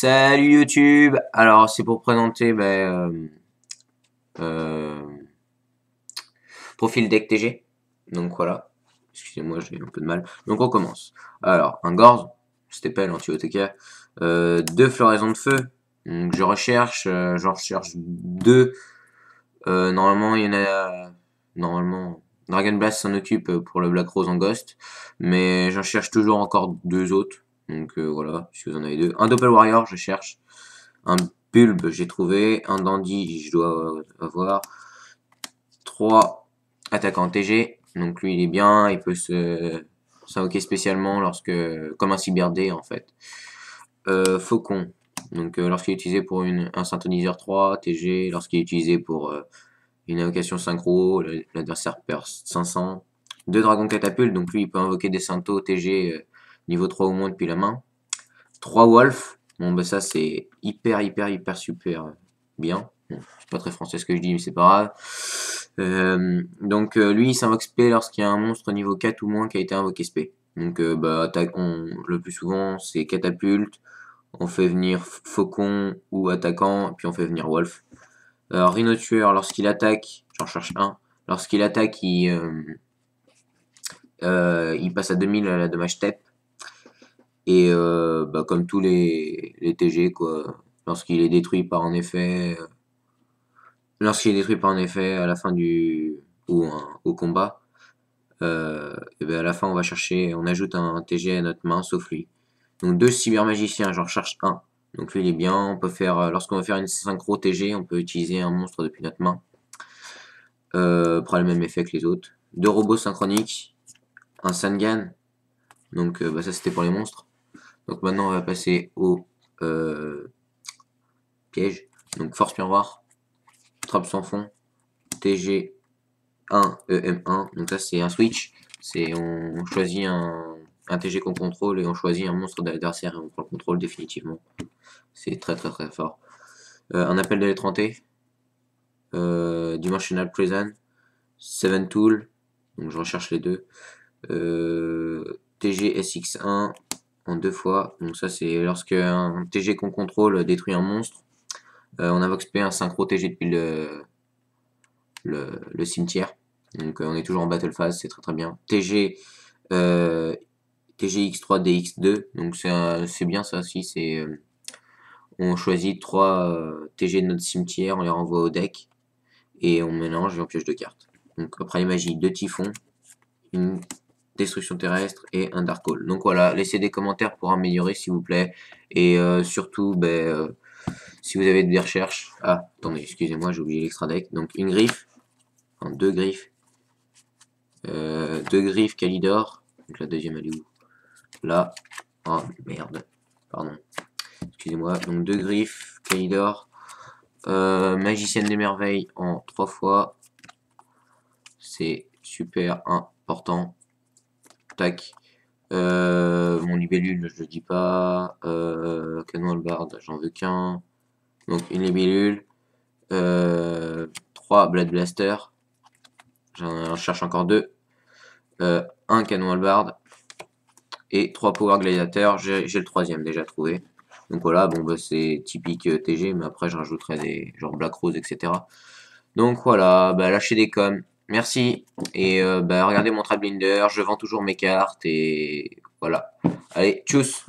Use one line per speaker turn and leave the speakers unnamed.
Salut YouTube. Alors c'est pour présenter euh, profil deck TG. Donc voilà. Excusez-moi, j'ai un peu de mal. Donc on commence. Alors un Gorz, Stepel anti-OTK, deux floraisons de feu. Donc j'en recherche deux. Normalement il y en a. Normalement Dragon Blast s'en occupe pour le Black Rose en Ghost, mais j'en cherche toujours encore deux autres. Donc voilà, si vous en avez deux. Un Doppel Warrior, je cherche. Un Bulbe, j'ai trouvé. Un Dandy, je dois avoir. 3 attaquants TG. Donc lui, il est bien. Il peut s'invoquer spécialement comme un cyberdé en fait. Faucon. Donc lorsqu'il est utilisé pour un synthoniseur 3 TG. Lorsqu'il est utilisé pour une invocation synchro, l'adversaire perd 500. 2 dragons catapultes. Donc lui, il peut invoquer des synthos TG niveau 3 ou moins depuis la main. 3 Wolf. Bon, bah ça, c'est hyper super bien. Bon, c'est pas très français ce que je dis, mais c'est pas grave. Donc, lui, il s'invoque SP lorsqu'il y a un monstre niveau 4 ou moins qui a été invoqué SP. Donc, le plus souvent, c'est catapulte. On fait venir Faucon ou attaquant, puis on fait venir Wolf. Alors, Rhino Tueur, lorsqu'il attaque, j'en cherche un. Lorsqu'il attaque, il passe à 2000 à la dommage TEP. Et comme tous les TG, quoi, lorsqu'il est détruit par un effet, à la fin au combat, et ben à la fin on ajoute un TG à notre main, sauf lui. Donc deux cybermagiciens, j'en recherche un. Donc lui il est bien, on peut faire, lorsqu'on va faire une synchro TG, on peut utiliser un monstre depuis notre main. Prend le même effet que les autres. Deux robots synchroniques, un Sangan, donc ça c'était pour les monstres. Donc maintenant on va passer au piège. Donc force miroir, trappe sans fond, TG 1, EM1. Donc ça c'est un switch. On choisit un TG qu'on contrôle et on choisit un monstre de l'adversaire et on prend le contrôle définitivement. C'est très fort. Un appel de l'étranté, Dimensional Prison, Seven Tool, donc je recherche les deux. TG SX1 en 2 fois. Donc ça c'est lorsque un TG qu'on contrôle détruit un monstre. On invoque SP un synchro TG depuis le cimetière. Donc on est toujours en battle phase, c'est très bien. TG TGX3 DX2, donc c'est bien ça aussi. On choisit 3 TG de notre cimetière, on les renvoie au deck et on mélange et on pioche 2 cartes. Donc après les magies, 2 typhons, une destruction terrestre et un dark hole. Donc voilà, laissez des commentaires pour améliorer s'il vous plaît. Et surtout, si vous avez des recherches. Ah, attendez, excusez-moi, j'ai oublié l'extra deck. Donc une griffe, enfin 2 griffes. 2 griffes Calidor. Donc la deuxième elle est où? Là. Oh merde. Pardon. Excusez-moi. Donc 2 griffes Calidor. Magicienne des merveilles en 3 fois. C'est super important. Tac. Mon libellule, je le dis pas. Canon hallebarde, j'en veux qu'un. Donc une libellule. 3 Blood Blaster. J'en cherche encore 2. Un canon hallebarde. Et 3 Power Gladiator. J'ai le troisième déjà trouvé. Donc voilà, bon bah c'est typique TG, mais après je rajouterai des genre Black Rose, etc. Donc voilà, bah lâchez des coms. Merci. Et regardez mon trade blinder, je vends toujours mes cartes et voilà. Allez, tchuss!